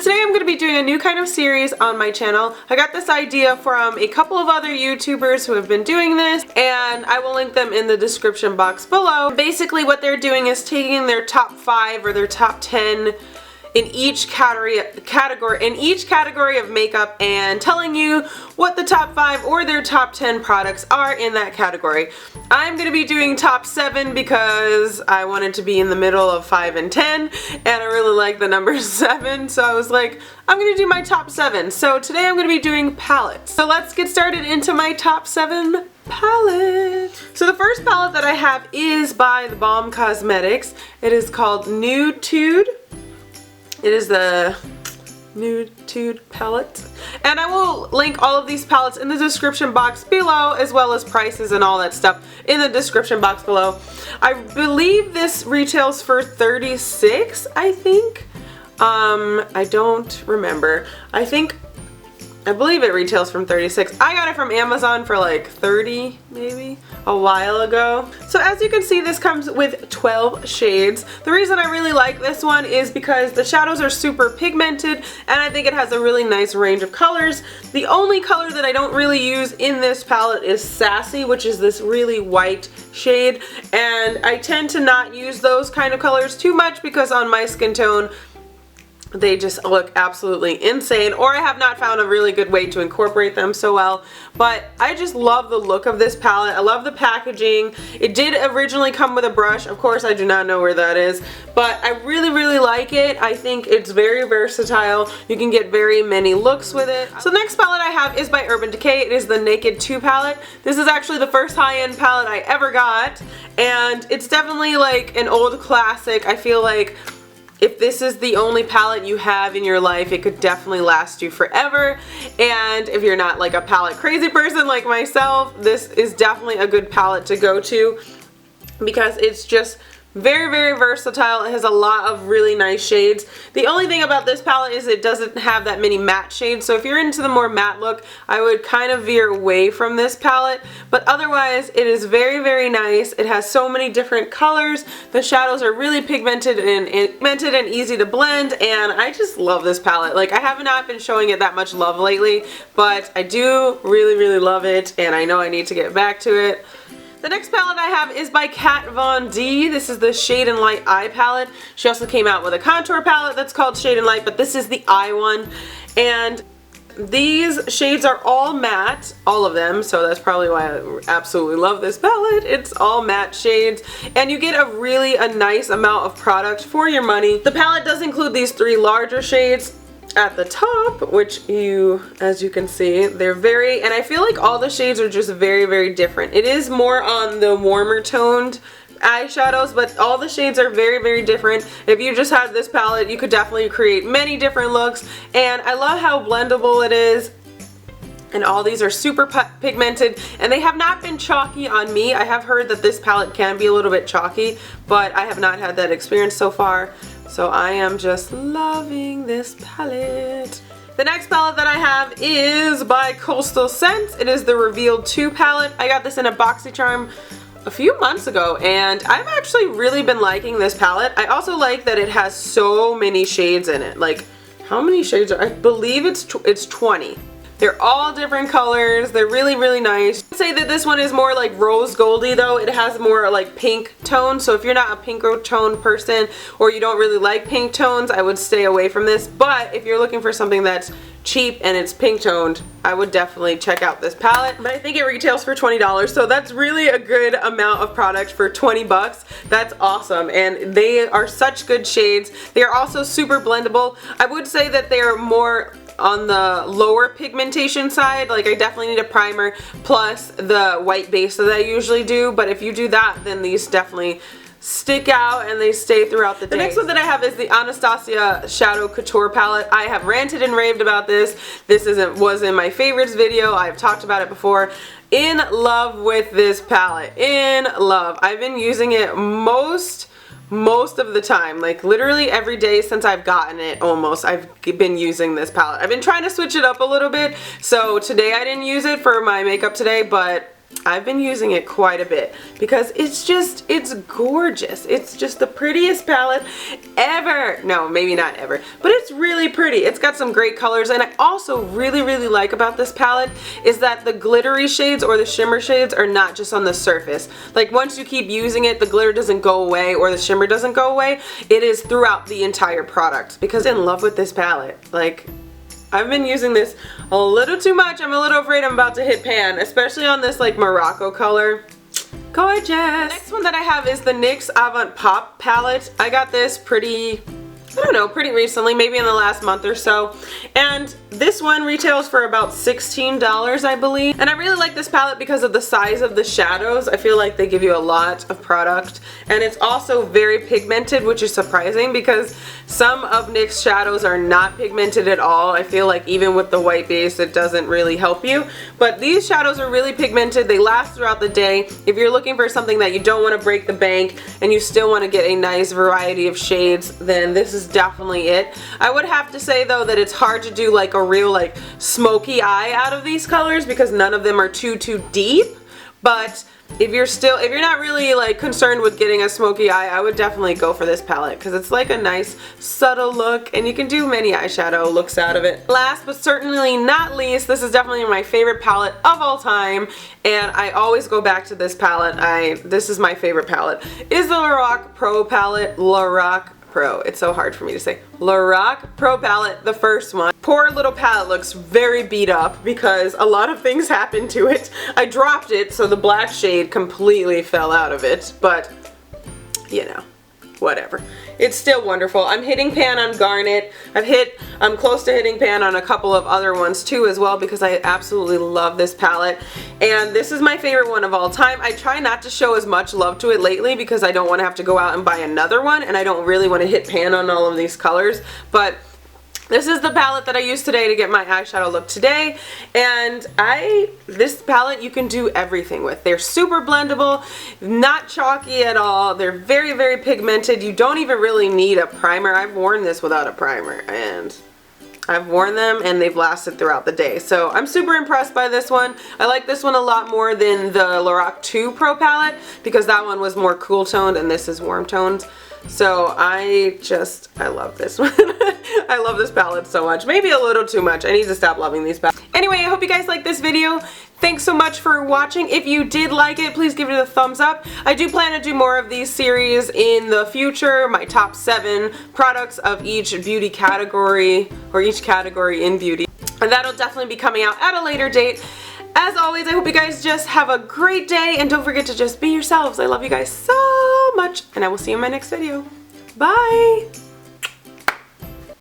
today I'm going to be doing a new kind of series on my channel. I got this idea from a couple of other YouTubers who have been doing this, and I will link them in the description box below. Basically what they're doing is taking their top 5 or their top 10 in each category of makeup and telling you what the top 5 or their top 10 products are in that category. I'm going to be doing top 7 because I wanted to be in the middle of 5 and 10, and I really like the number 7, so I was like, I'm going to do my top 7. So today I'm going to be doing palettes. So let's get started into my top 7 palette. So the first palette that I have is by the Balm Cosmetics. It is called Nude Tude. It is the Nude Tude palette. And I will link all of these palettes in the description box below, as well as prices and all that stuff in the description box below. I believe this retails for $36, I think. I don't remember. I believe it retails from $36. I got it from Amazon for like $30 maybe a while ago. So as you can see, this comes with 12 shades. The reason I really like this one is because the shadows are super pigmented and I think it has a really nice range of colors. The only color that I don't really use in this palette is Sassy, which is this really white shade, and I tend to not use those kind of colors too much because on my skin tone they just look absolutely insane, or I have not found a really good way to incorporate them so well. But I just love the look of this palette. I love the packaging. It did originally come with a brush. Of course, I do not know where that is, but I really like it. I think it's very versatile. You can get very many looks with it. So the next palette I have is by Urban Decay. It is the Naked 2 palette. This is actually the first high-end palette I ever got, and it's definitely like an old classic. I feel like if this is the only palette you have in your life, it could definitely last you forever. And if you're not like a palette crazy person like myself, this is definitely a good palette to go to because it's just very versatile. It has a lot of really nice shades. The only thing about this palette is it doesn't have that many matte shades, so if you're into the more matte look, I would kind of veer away from this palette. But otherwise, it is very nice. It has so many different colors. The shadows are really pigmented and easy to blend, and I just love this palette. Like, I have not been showing it that much love lately, but I do really love it, and I know I need to get back to it. The next palette I have is by KatVonD. This is the Shade and Light Eye palette. She also came out with a contour palette that's called Shade and Light, but this is the eye one. And these shades are all matte, all of them, so that's probably why I absolutely love this palette. It's all matte shades, and you get a nice amount of product for your money. The palette does include these 3 larger shades at the top, which as you can see, they're and I feel like all the shades are just very different. It is more on the warmer toned eyeshadows, but all the shades are very different. If you just had this palette, you could definitely create many different looks, and I love how blendable it is. And all these are super pigmented, and they have not been chalky on me. I have heard that this palette can be a little bit chalky, but I have not had that experience so far. So I am just loving this palette. The next palette that I have is by Coastal Scents. It is the Revealed 2 palette. I got this in a BoxyCharm a few months ago, and I've actually really been liking this palette. I also like that it has so many shades in it. Like, how many shades I believe it's 20. They're all different colors. They're really nice. I'd say that this one is more like rose goldy though. It has more like pink tone. So if you're not a pinker tone person or you don't really like pink tones, I would stay away from this. But if you're looking for something that's cheap and it's pink toned, I would definitely check out this palette. But I think it retails for $20, so that's really a good amount of product for 20 bucks. That's awesome, and they are such good shades. They are also super blendable. I would say that they are more on the lower pigmentation side. Like, I definitely need a primer plus the white base that I usually do, but if you do that, then these definitely stick out and they stay throughout the day. The next one that I have is the Anastasia Shadow Couture palette. I have ranted and raved about this. This was in my favorites video. I've talked about it before. In love with this palette. In love. I've been using it most of the time, like literally every day since I've gotten it almost. I've been using this palette. I've been trying to switch it up a little bit, so today I didn't use it for my makeup today, but I've been using it quite a bit because it's gorgeous. It's just the prettiest palette ever. No, maybe not ever, but it's really pretty. It's got some great colors, and I also really like about this palette is that the glittery shades or the shimmer shades are not just on the surface. Like once you keep using it, the glitter doesn't go away or the shimmer doesn't go away. It is throughout the entire product because I'm in love with this palette. Like, I've been using this a little too much. I'm a little afraid I'm about to hit pan, especially on this like Morocco color. Gorgeous! The next one that I have is the NYX Avant Pop palette. I got this pretty recently, maybe in the last month or so. And this one retails for about $16, I believe. And I really like this palette because of the size of the shadows. I feel like they give you a lot of product. And it's also very pigmented, which is surprising because some of NYX shadows are not pigmented at all. I feel like even with the white base, it doesn't really help you. But these shadows are really pigmented. They last throughout the day. If you're looking for something that you don't want to break the bank and you still want to get a nice variety of shades, then this is definitely it. I would have to say though that it's hard to do like a real like smoky eye out of these colors because none of them are too deep. But if you're not really like concerned with getting a smoky eye, I would definitely go for this palette because it's like a nice subtle look and you can do many eyeshadow looks out of it. Last but certainly not least, this is definitely my favorite palette of all time, and I always go back to this palette. This is my favorite palette, is the Lorac Pro palette. Lorac Pro. It's so hard for me to say. Lorac Pro palette, the first one. Poor little palette looks very beat up because a lot of things happened to it. I dropped it, so the black shade completely fell out of it, but you know, whatever. It's still wonderful. I'm hitting pan on Garnet. I'm close to hitting pan on a couple of other ones too as well because I absolutely love this palette. And this is my favorite one of all time. I try not to show as much love to it lately because I don't want to have to go out and buy another one and I don't really want to hit pan on all of these colors. But this is the palette that I used today to get my eyeshadow look today, and this palette you can do everything with. They're super blendable, not chalky at all. They're very pigmented. You don't even really need a primer. I've worn this without a primer, and I've worn them and they've lasted throughout the day. So I'm super impressed by this one. I like this one a lot more than the Lorac 2 Pro palette because that one was more cool toned and this is warm toned. So I love this one. I love this palette so much. Maybe a little too much. I need to stop loving these palettes. Anyway, I hope you guys liked this video. Thanks so much for watching. If you did like it, please give it a thumbs up. I do plan to do more of these series in the future. My top 7 products of each beauty category, or each category in beauty. And that'll definitely be coming out at a later date. As always, I hope you guys just have a great day, and don't forget to just be yourselves. I love you guys so much, and I will see you in my next video. Bye!